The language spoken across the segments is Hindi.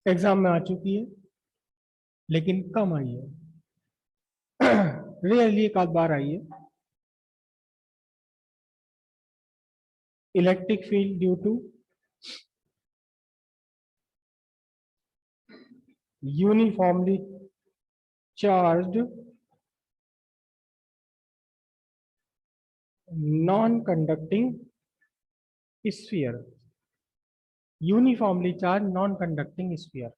एग्जाम में आ चुकी है लेकिन कम आई है। रियरली एक आध बार आई है। Electric field due to uniformly charged non conducting sphere. Uniformly charge non conducting sphere.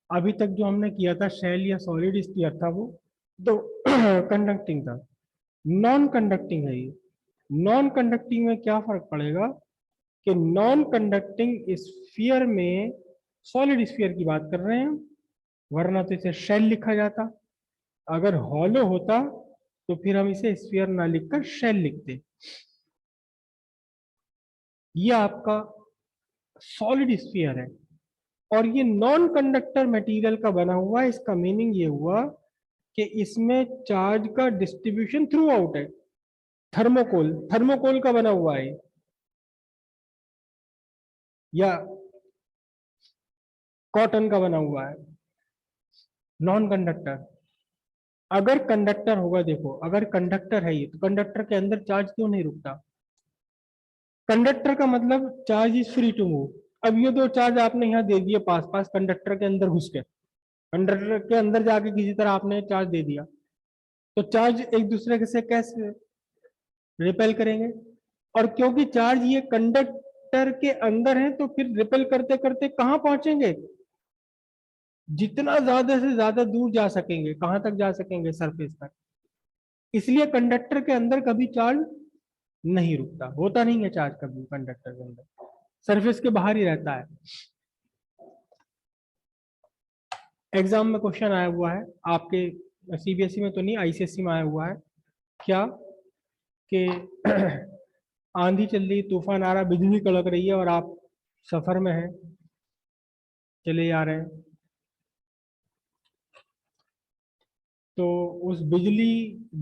अभी तक जो हमने किया था शेल या सॉलिड स्फीयर था वो तो कंडक्टिंग था। नॉन कंडक्टिंग है ये। नॉन कंडक्टिंग में क्या फर्क पड़ेगा कि नॉन कंडक्टिंग स्फीयर में सॉलिड स्फीयर की बात कर रहे हैं, वरना तो इसे शेल लिखा जाता। अगर हॉलो होता तो फिर हम इसे स्फीयर ना लिखकर शेल लिखते। ये आपका सॉलिड स्फीयर है और ये नॉन कंडक्टर मटेरियल का बना हुआ है। इसका मीनिंग ये हुआ कि इसमें चार्ज का डिस्ट्रीब्यूशन थ्रू आउट है। थर्मोकोल, थर्मोकोल का बना हुआ है या कॉटन का बना हुआ है। Non conductor. अगर कंडक्टर होगा, देखो अगर कंडक्टर है ये तो कंडक्टर के अंदर चार्ज क्यों नहीं रुकता? कंडक्टर का मतलब charge is free to move. अब ये दो चार्ज आपने यहाँ दे दिए पास पास कंडक्टर के अंदर घुस के, कंडक्टर के अंदर जाके किसी तरह आपने चार्ज दे दिया, तो चार्ज एक दूसरे से कैसे रिपेल करेंगे? और क्योंकि चार्ज ये कंडक्टर के अंदर है तो फिर रिपेल करते करते कहाँ पहुंचेंगे? जितना ज्यादा से ज्यादा दूर जा सकेंगे। कहां तक जा सकेंगे? सरफेस तक। इसलिए कंडक्टर के अंदर कभी चार्ज नहीं रुकता, होता नहीं है चार्ज कभी कंडक्टर के अंदर, सरफेस के बाहर ही रहता है। एग्जाम में क्वेश्चन आया हुआ है आपके, सीबीएसई में तो नहीं, आईसीएसई में आया हुआ है क्या कि आंधी चल रही, तूफान आ रहा, बिजली कड़क रही है और आप सफर में हैं, चले जा रहे हैं, तो उस बिजली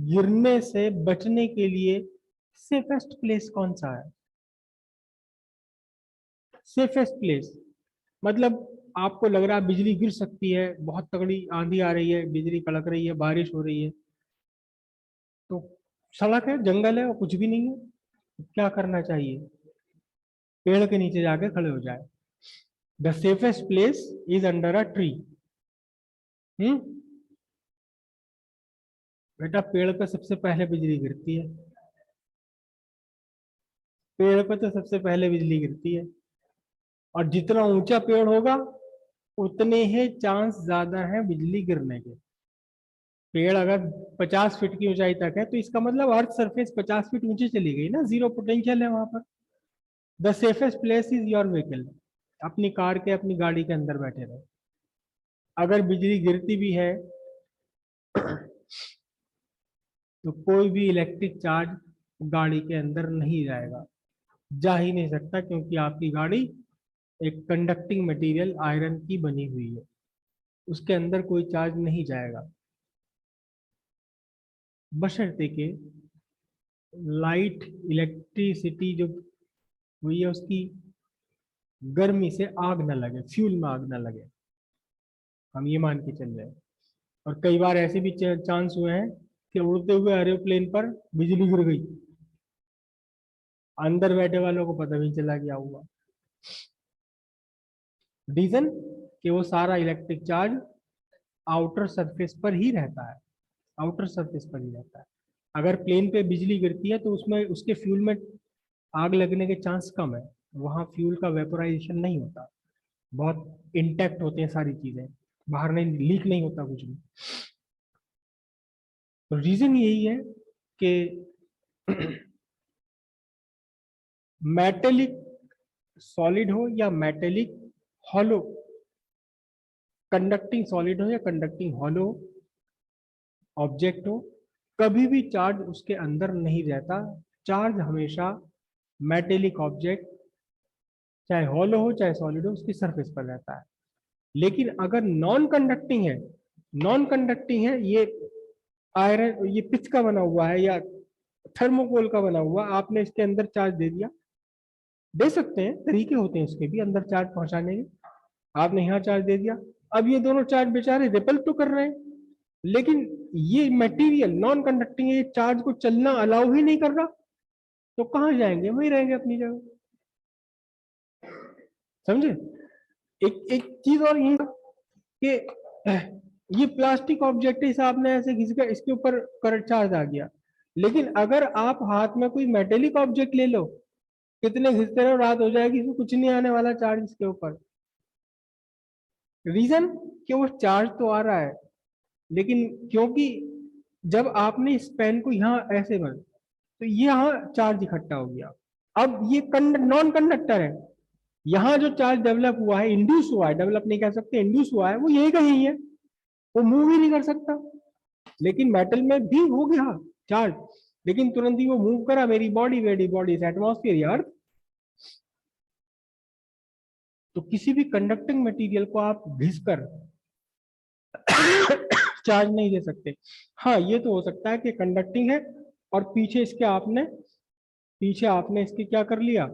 गिरने से बचने के लिए सेफेस्ट प्लेस कौन सा है? सेफेस्ट प्लेस मतलब आपको लग रहा है बिजली गिर सकती है, बहुत तगड़ी आंधी आ रही है, बिजली कड़क रही है, बारिश हो रही है, तो सड़क है, जंगल है और कुछ भी नहीं है, तो क्या करना चाहिए? पेड़ के नीचे जाके खड़े हो जाए। The safest place is under a tree. Hmm. बेटा पेड़ पे सबसे पहले बिजली गिरती है, पेड़ पे तो सबसे पहले बिजली गिरती है। और जितना ऊंचा पेड़ होगा उतने ही चांस ज्यादा है बिजली गिरने के। पेड़ अगर 50 फीट की ऊंचाई तक है तो इसका मतलब अर्थ सरफेस 50 फीट ऊंची चली गई ना, जीरो पोटेंशियल है वहां पर। The safest place is your vehicle. अपनी कार के, अपनी गाड़ी के अंदर बैठे रहो। अगर बिजली गिरती भी है तो कोई भी इलेक्ट्रिक चार्ज गाड़ी के अंदर नहीं जाएगा, जा ही नहीं सकता, क्योंकि आपकी गाड़ी एक कंडक्टिंग मटेरियल आयरन की बनी हुई है, उसके अंदर कोई चार्ज नहीं जाएगा, बशर्ते के लाइट इलेक्ट्रिसिटी जो हुई है उसकी गर्मी से आग न लगे, फ्यूल में आग न लगे, हम ये मान के चल रहे हैं। और कई बार ऐसे भी चांस हुए हैं कि उड़ते हुए एरोप्लेन पर बिजली गिर गई, अंदर बैठे वालों को पता भी नहीं चला क्या हुआ। रीजन कि वो सारा इलेक्ट्रिक चार्ज आउटर सरफेस पर ही रहता है, आउटर सरफेस पर ही रहता है। अगर प्लेन पे बिजली गिरती है तो उसमें उसके फ्यूल में आग लगने के चांस कम है, वहां फ्यूल का वेपोराइजेशन नहीं होता, बहुत इंटैक्ट होते हैं सारी चीजें, बाहर नहीं, लीक नहीं होता कुछ भी। तो रीजन यही है कि मेटेलिक सॉलिड हो या मेटेलिक हॉलो, कंडक्टिंग सॉलिड हो या कंडक्टिंग हॉलो ऑब्जेक्ट हो, कभी भी चार्ज उसके अंदर नहीं रहता। चार्ज हमेशा मेटेलिक ऑब्जेक्ट, चाहे हॉलो हो चाहे सॉलिड हो, उसकी सरफेस पर रहता है। लेकिन अगर नॉन कंडक्टिंग है, नॉन कंडक्टिंग है, ये आयरन, ये पिच का बना हुआ है या थर्मोकोल का बना हुआ, आपने इसके अंदर चार्ज दे दिया, दे सकते हैं, तरीके होते हैं इसके भी अंदर चार्ज पहुंचाने के। आपने यहाँ चार्ज दे दिया, अब ये दोनों चार्ज बेचारे रिपल तो कर रहे हैं, लेकिन ये मटेरियल नॉन कंडक्टिंग है, ये चार्ज को चलना अलाउ ही नहीं कर रहा, तो कहाँ जाएंगे, वहीं रहेंगे अपनी जगह। समझे? एक एक चीज और ये कि ये प्लास्टिक ऑब्जेक्ट है, इसे आपने ऐसे घिस कर इसके ऊपर करंट चार्ज आ गया, लेकिन अगर आप हाथ में कोई मेटेलिक ऑब्जेक्ट ले लो, कितने घिसते रहो रात हो जाएगी, इसमें कुछ नहीं आने वाला चार्ज इसके ऊपर। रीजन कि वो चार्ज तो आ रहा है, लेकिन क्योंकि जब आपने इस पेन को यहाँ ऐसे बन, तो ये यहाँ चार्ज इकट्ठा हो गया। अब ये नॉन कंडक्टर है, यहाँ जो चार्ज डेवलप हुआ है, इंड्यूस हुआ है, डेवलप नहीं कह सकते, इंड्यूस हुआ है, वो यही का यही है, वो मूव ही नहीं कर सकता। लेकिन मेटल में भी हो गया चार्ज, लेकिन तुरंत ही वो मूव करा, मेरी बॉडी इज एटमॉस्फेयर अर्थ। तो किसी भी कंडक्टिंग मटेरियल को आप घिस कर चार्ज नहीं दे सकते। हाँ, ये तो हो सकता है कि कंडक्टिंग है और पीछे आपने इसके क्या कर लिया,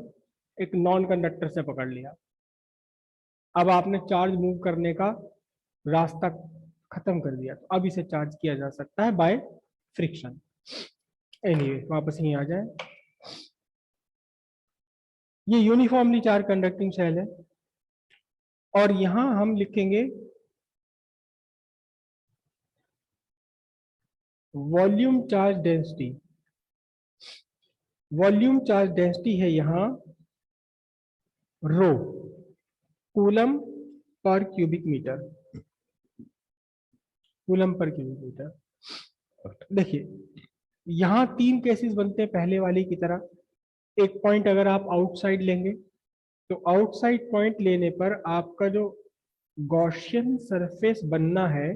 एक नॉन कंडक्टर से पकड़ लिया, अब आपने चार्ज मूव करने का रास्ता खत्म कर दिया, तो अब इसे चार्ज किया जा सकता है बाय फ्रिक्शन। एनीवे, वापस यहीं आ जाए। ये यूनिफॉर्मली चार्ज कंडक्टिंग सेल है, और यहां हम लिखेंगे volume charge density. Volume charge density है यहां रो, कूलम पर क्यूबिक मीटर, कूलम पर क्यूबिक मीटर। देखिए, यहां 3 केसेस बनते हैं पहले वाली की तरह। एक पॉइंट अगर आप आउटसाइड लेंगे, तो आउटसाइड पॉइंट लेने पर आपका जो गॉसियन सरफेस बनना है,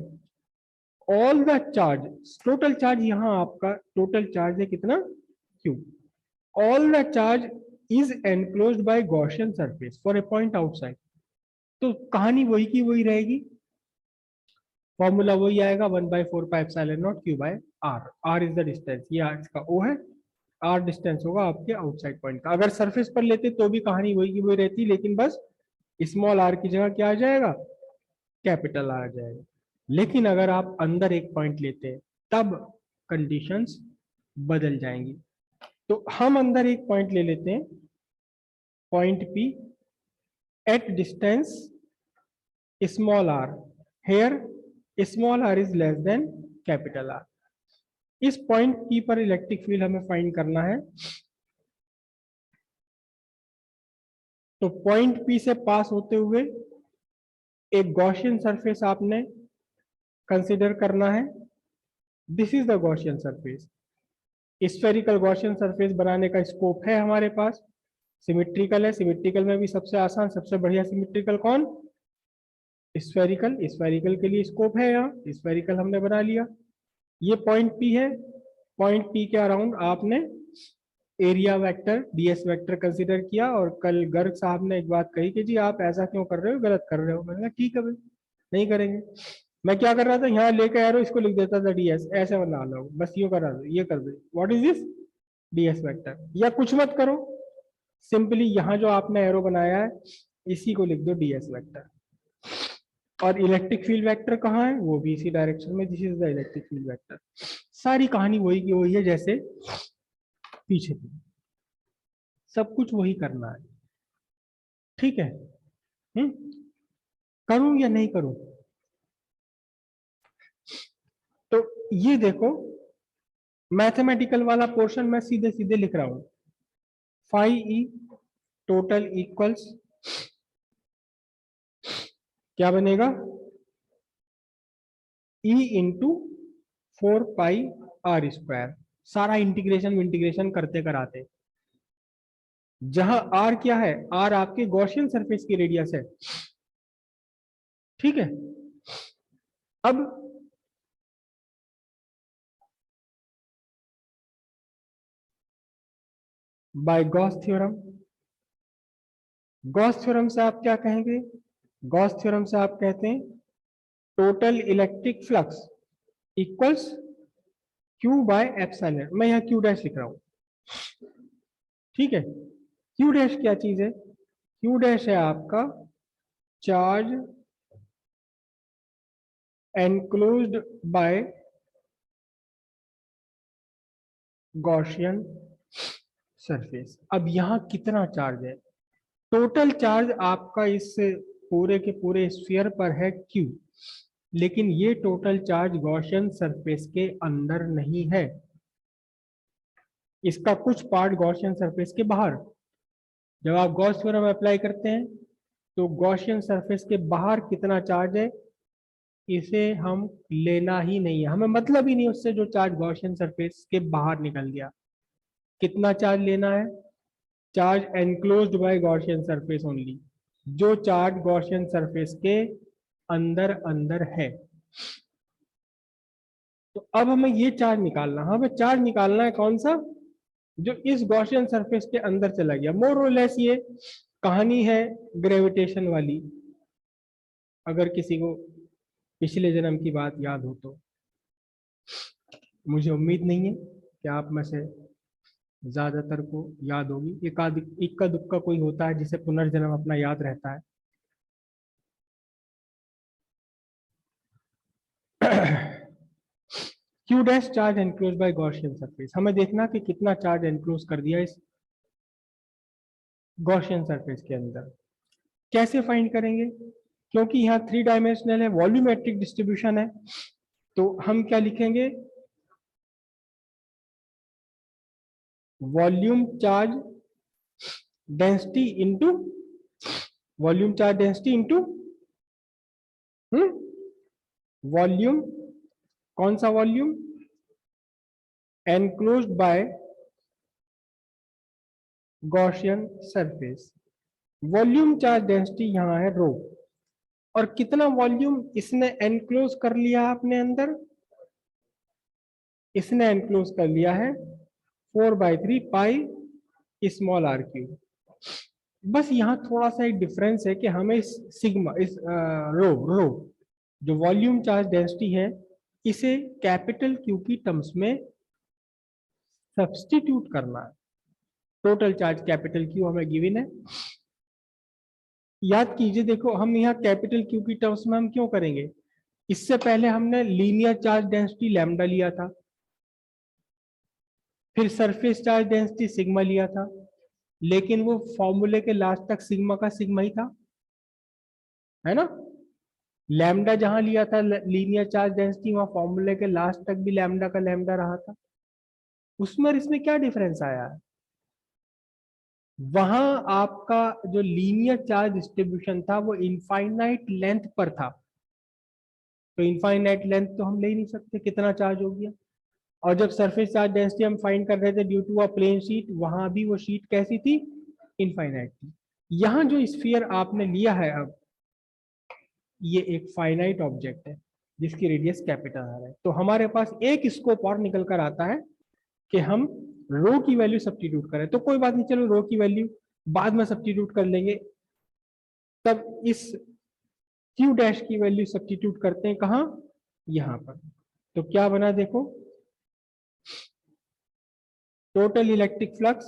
all the charge, total charge, यहां आपका टोटल चार्ज है कितना, Q, all the charge is enclosed bye Gaussian surface for a point outside. तो कहानी वही की वही रहेगी, फॉर्मूला वही आएगा, 1/4πε0 Q by R. R is the distance, ये इसका ओ है, आर डिस्टेंस होगा आपके आउटसाइड पॉइंट का। अगर सरफेस पर लेते तो भी कहानी वही की वही रहती, लेकिन बस स्मॉल आर की जगह क्या आ जाएगा, कैपिटल आर आ जाएगा। लेकिन अगर आप अंदर एक पॉइंट लेते हैं, तब कंडीशंस बदल जाएंगी। तो हम अंदर एक पॉइंट ले लेते हैं, point P at distance small R, here small R is less than capital R. इस पॉइंट पी पर इलेक्ट्रिक फील्ड हमें फाइंड करना है। तो पॉइंट पी से पास होते हुए एक गॉसियन सरफेस आपने कंसिडर करना है। This is the Gaussian surface. Spherical Gaussian surface बनाने का स्कोप है हमारे पास, सिमेट्रिकल है, सिमेट्रिकल में भी सबसे आसान सबसे बढ़िया सिमेट्रिकल कौन, स्फेरिकल। स्फेरिकल के लिए स्कोप है, यहाँ स्फेरिकल हमने बना लिया। ये पॉइंट पी है, पॉइंट पी के अराउंड आपने area vector DS vector consider किया। और कल गर्ग साहब ने एक बात कही कि जी आप ऐसा क्यों कर रहे हो, गलत कर रहे हो। मैंने कहा ठीक है भाई, नहीं करेंगे। मैं क्या कर रहा था, यहाँ लेके एरो इसको लिख देता था डीएस, ऐसे बना लो, बस यूं कर रहा था, ये कर दो, what is this, DS vector. या कुछ मत करो, सिंपली यहाँ जो आपने एरो बनाया है इसी को लिख दो डीएस वेक्टर। और इलेक्ट्रिक फील्ड वेक्टर कहाँ है, वो भी इसी डायरेक्शन में, this is the electric field vector. सारी कहानी वही की वही है जैसे पीछे थी, सब कुछ वही करना है। ठीक है, करूं या नहीं करूं? तो ये देखो, मैथमेटिकल वाला पोर्शन मैं सीधे सीधे लिख रहा हूं, फाई ई टोटल इक्वल्स क्या बनेगा, ई इंटू 4πr²। सारा इंटीग्रेशन करते कराते, जहां आर क्या है, आर आपके गॉसियन सरफेस की रेडियस है। ठीक है, अब by Gauss theorem, Gauss theorem से आप क्या कहेंगे, गॉस थ्योरम से आप कहते हैं total electric flux equals Q by epsilon. मैं यहाँ क्यू डैश लिख रहा हूं, ठीक है। क्यू डैश क्या चीज है? क्यू डैश है आपका charge enclosed bye Gaussian surface. अब यहां कितना चार्ज है? टोटल चार्ज आपका इस पूरे के पूरे स्फीयर पर है Q, लेकिन ये टोटल चार्ज गॉसियन सरफेस के अंदर नहीं है, इसका कुछ पार्ट गॉसियन सरफेस के बाहर। जब आप गॉस थ्योरम अप्लाई करते हैं तो गॉसियन सरफेस के बाहर कितना चार्ज है इसे हम लेना ही नहीं है, हमें मतलब ही नहीं उससे जो चार्ज गॉसियन सरफेस के बाहर निकल गया। कितना चार्ज लेना है? Charge enclosed bye Gaussian surface only, जो चार्ज गॉसियन सरफेस के अंदर अंदर है। तो अब हमें ये चार्ज निकालना, हमें चार्ज निकालना है कौन सा? जो इस गॉसियन सरफेस के अंदर चला गया। मोर और लेस ये कहानी है ग्रेविटेशन वाली, अगर किसी को पिछले जन्म की बात याद हो तो। मुझे उम्मीद नहीं है कि आप में से ज्यादातर को याद होगी, इक्का दुक्का कोई होता है जिसे पुनर्जन्म अपना याद रहता है। Q dash charge enclose by Gaussian surface, हमें देखना कि कितना चार्ज एनक्लोज कर दिया इस गॉसियन सरफेस के अंदर। कैसे फाइंड करेंगे? क्योंकि यहाँ 3 डायमेंशनल है, वॉल्यूमेट्रिक डिस्ट्रीब्यूशन है, तो हम क्या लिखेंगे? Volume charge density into volume charge density into volume, कौन सा volume? Enclosed bye Gaussian surface. Volume charge density यहां है रो, और कितना वॉल्यूम इसने एनक्लोज कर लिया अपने अंदर? इसने एनक्लोज कर लिया है 4/3 पाई स्मॉल आर क्यूब। बस यहाँ थोड़ा सा एक डिफरेंस है कि हमें इस सिग्मा, इस रो रो जो वॉल्यूम चार्ज डेंसिटी है, इसे कैपिटल क्यू की टर्म्स में सब्स्टिट्यूट करना है। टोटल चार्ज कैपिटल क्यू हमें गिवन है, याद कीजिए। देखो हम यहाँ कैपिटल क्यू की टर्म्स में हम क्यों करेंगे? इससे पहले हमने लीनियर चार्ज डेंसिटी लैम्डा लिया था, फिर सरफेस चार्ज डेंसिटी सिग्मा लिया था, लेकिन वो फॉर्मूले के लास्ट तक सिग्मा का सिग्मा ही था, है ना? लैम्डा जहां लिया था लीनियर चार्ज डेंसिटी, वहां फॉर्मूले के लास्ट तक भी लैम्डा का लैम्डा रहा था। उसमें और इसमें क्या डिफरेंस आया है? वहां आपका जो लीनियर चार्ज डिस्ट्रीब्यूशन था वो इनफाइनाइट लेंथ पर था, तो इनफाइनाइट लेंथ तो हम ले ही नहीं सकते कितना चार्ज हो गया। और जब सरफेस चार्ज डेंसिटी हम फाइंड कर रहे थे due to a plane sheet, वहां भी वो शीट कैसी थी? इनफाइनाइट थी। यहाँ जो स्फीयर आपने लिया है अब, ये एक फाइनाइट ऑब्जेक्ट है जिसकी रेडियस कैपिटल आर है, तो हमारे पास एक स्कोप और निकल कर आता है कि हम रो की वैल्यू सब्स्टिट्यूट करें। तो कोई बात नहीं, चलो रो की वैल्यू बाद में सब्स्टिट्यूट कर लेंगे। तब इस क्यू डैश की वैल्यू सब्स्टिट्यूट करते हैं कहाँ? यहाँ पर। तो क्या बना देखो, total electric flux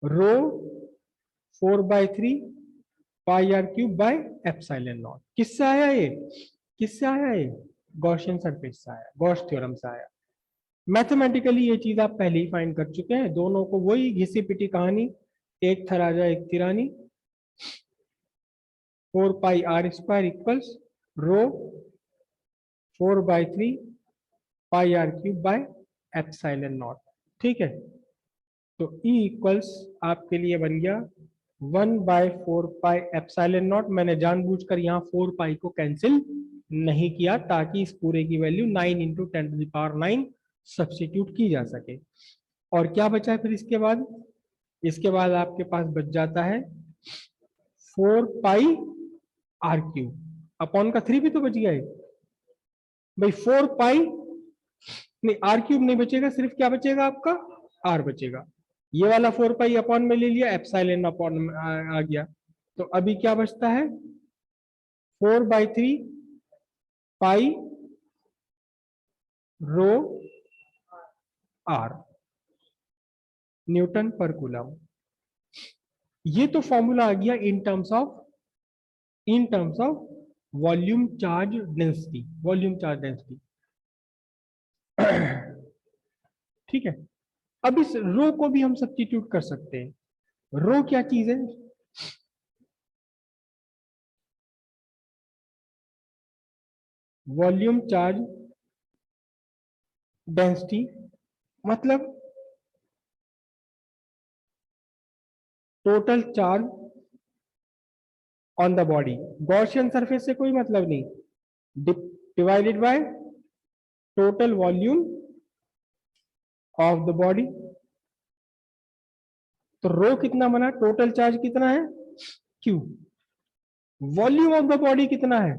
rho 4/3 pi R cube by epsilon naught. किससे आया ये? किससे आया ये? गॉसियन सरफेस से आया, गॉस थ्योरम से आया। मैथमेटिकली ये चीज आप पहले ही फाइंड कर चुके हैं, दोनों को वही घिसी पिटी कहानी, एक थराजा एक तिरानी। 4 pi R square equals rho 4/3 pi R cube by epsilon naught. ठीक है, तो E इक्वल्स आपके लिए बन गया 1/4 पाई एप्सिलॉन नॉट। मैंने जानबूझकर यहाँ 4 पाई को कैंसिल नहीं किया ताकि इस पूरे की वैल्यू 9 इंटू 10⁹ सब्स्टिट्यूट की जा सके। और क्या बचा है फिर इसके बाद? इसके बाद आपके पास बच जाता है 4 पाई आर क्यूब अपॉन का 3 भी तो बच गया है भाई। 4 पाई नहीं, आर क्यूब नहीं बचेगा, सिर्फ क्या बचेगा आपका? आर बचेगा। ये वाला 4 पाई अपॉन में ले लिया, एप्सिलॉन अपॉन में आ गया। तो अभी क्या बचता है? 4/3 पाई रो आर न्यूटन पर कूलम। ये तो फॉर्मूला आ गया in terms of volume charge density, volume charge density. ठीक है, अब इस रो को भी हम सब्स्टिट्यूट कर सकते हैं। रो क्या चीज है? वॉल्यूम चार्ज डेंसिटी, मतलब total charge on the body. Gaussian surface से कोई मतलब नहीं, divided by total volume of the body. तो रो कितना बना? टोटल चार्ज कितना है? Q. Volume of the body कितना है?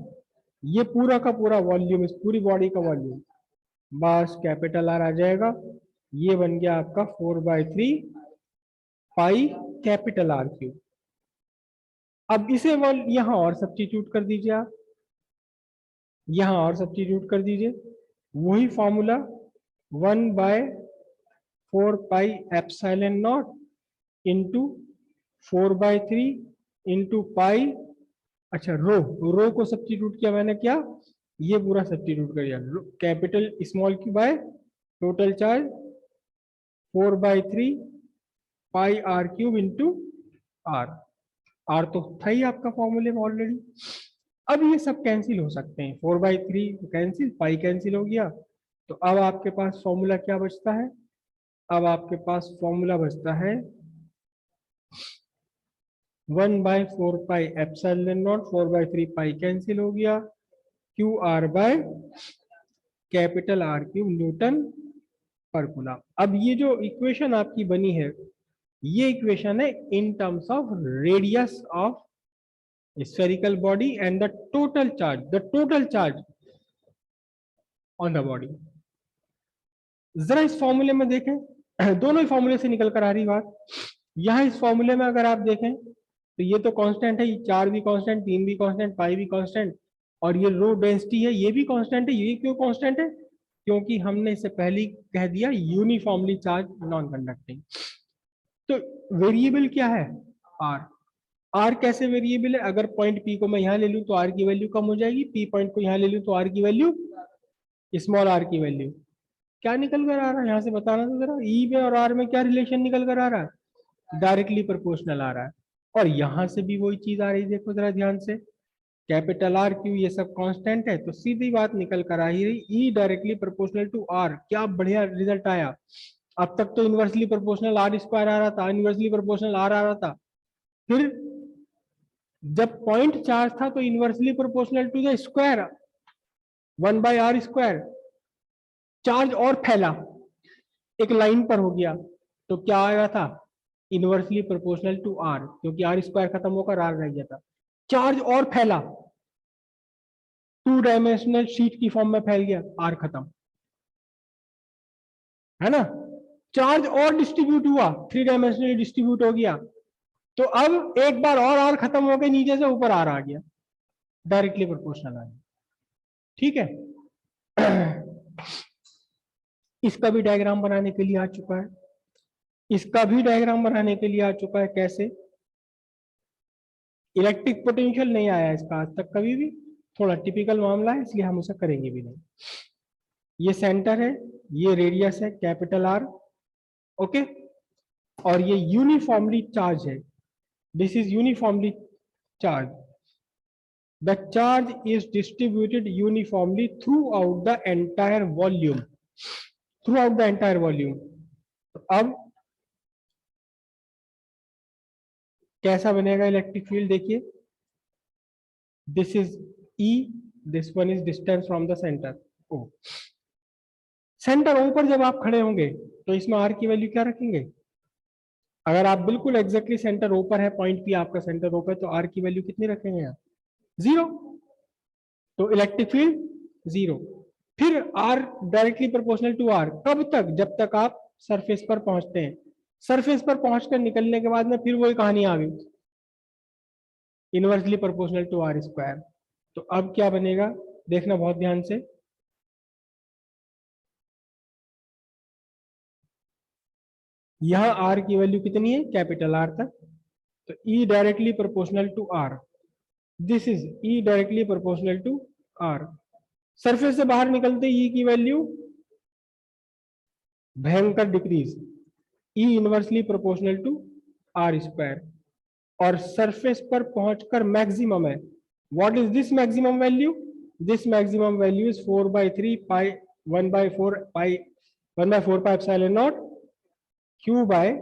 ये पूरा का पूरा वॉल्यूम, इस पूरी बॉडी का वॉल्यूम, बस कैपिटल आर आ जाएगा। ये बन गया आपका 4/3 पाई कैपिटल आर क्यूब। अब इसे यहां और सब्स्टिट्यूट कर दीजिए आप, यहां और सब्स्टिट्यूट कर दीजिए, वही formula 1/4 pi epsilon not into 4/3 into pi. अच्छा, रो को सब्स्टिट्यूट किया मैंने, क्या ये पूरा सब्स्टिट्यूट कर दिया, capital small Q by total charge 4/3 pi R cube into R. R तो था ही आपका फॉर्मूले में ऑलरेडी। अब ये सब कैंसिल हो सकते हैं, 4/3 कैंसिल, पाई कैंसिल हो गया। तो अब आपके पास फॉर्मूला क्या बचता है? अब आपके पास फॉर्मूला बचता है 1/4 pi epsilon naught, 4/3 pi cancel हो गया, Q R by capital R cube newton per coulomb. अब ये जो इक्वेशन आपकी बनी है, ये इक्वेशन है in terms of radius of spherical body and the total charge on the body। जरा इस फॉर्मूले में देखें, दोनों ही फॉर्मूले से निकल कर आ रही बात। यहां इस फॉर्मूले में अगर आप देखें तो ये तो कांस्टेंट है, ये 4 भी कांस्टेंट, 3 भी कांस्टेंट, पाई भी कांस्टेंट, और ये रो डेंसिटी है ये भी कांस्टेंट है। ये क्यों कांस्टेंट है? क्योंकि हमने इससे पहले कह दिया यूनिफॉर्मली चार्ज नॉन कंडक्टिंग। तो वेरिएबल क्या है? आर। आर कैसे वेरिएबल है? अगर पॉइंट पी को मैं यहां ले लूं तो आर की वैल्यू कम हो जाएगी, पी पॉइंट को यहां ले लूं तो आर की वैल्यू, स्मॉल आर की वैल्यू क्या निकल कर आ रहा है? यहां से बताना तो जरा, ई में और आर में क्या रिलेशन निकल कर आ रहा है? डायरेक्टली प्रोपोर्शनल आ रहा है। और यहां से भी वही चीज आ रही है, देखो जरा ध्यान से, कैपिटल आर क्यू ये सब कांस्टेंट है, तो सीधी बात निकल कर आ ही रही, E directly proportional to R. क्या बढ़िया रिजल्ट आया। अब तक तो इनवर्सली प्रोपोर्शनल आर स्क्वायर आ रहा था, इनवर्सली प्रोपोर्शनल आर आ रहा था, फिर जब पॉइंट चार्ज था तो inversely proportional to the square 1/r square. Charge और फैला, एक लाइन पर हो गया, तो क्या आया था? इनवर्सली प्रोपोर्शनल टू आर, क्योंकि आर स्क्वायर खत्म होकर आर रह गया था। चार्ज और फैला, 2 डायमेंशनल शीट की फॉर्म में फैल गया, आर खत्म, है ना। चार्ज और डिस्ट्रीब्यूट हुआ, 3 डायमेंशनली डिस्ट्रीब्यूट हो गया, तो अब एक बार और आर खत्म हो गया, नीचे से ऊपर आर आ गया, डायरेक्टली प्रोपोर्शनल आ गया। ठीक है। इसका भी डायग्राम बनाने के लिए आ चुका है, इसका भी डायग्राम बनाने के लिए आ चुका है। कैसे? इलेक्ट्रिक पोटेंशियल नहीं आया इसका आज तक कभी भी, थोड़ा टिपिकल मामला है, इसलिए हम उसे करेंगे भी नहीं। ये सेंटर है, ये रेडियस है कैपिटल आर, ओके, और ये यूनिफॉर्मली चार्ज है, this is uniformly charge. The charge is distributed uniformly throughout the entire volume, throughout the entire volume. अब कैसा बनेगा इलेक्ट्रिक फील्ड? देखिए, this is E, this one is distance from the centre O. Centre O पर जब आप खड़े होंगे तो इसमें आर की वैल्यू क्या रखेंगे? अगर आप बिल्कुल एग्जैक्टली सेंटर ओ पर है, पॉइंट पी आपका सेंटर ओ पर, तो आर की वैल्यू कितनी रखेंगे यहाँ? 0। तो इलेक्ट्रिक फील्ड 0। फिर R directly proportional to R, कब तक? जब तक आप सरफेस पर पहुंचते हैं। सरफेस पर पहुंचकर निकलने के बाद में फिर वही कहानी आ गई, inversely proportional to R square. तो अब क्या बनेगा, देखना बहुत ध्यान से। यहां आर की वैल्यू कितनी है? कैपिटल आर तक, तो E directly proportional to R, this is E directly proportional to R। Surface से बाहर निकलते E की वैल्यू भयंकर decrease, E inversely proportional to R square, और सरफेस पर पहुंचकर मैक्सिमम है। What is this maximum value? This maximum value is 4/3 pi 1/4 pi 1/4 pi epsilon naught Q by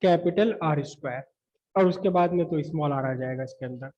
capital R square. और उसके बाद में तो स्मॉल r आ जाएगा इसके अंदर।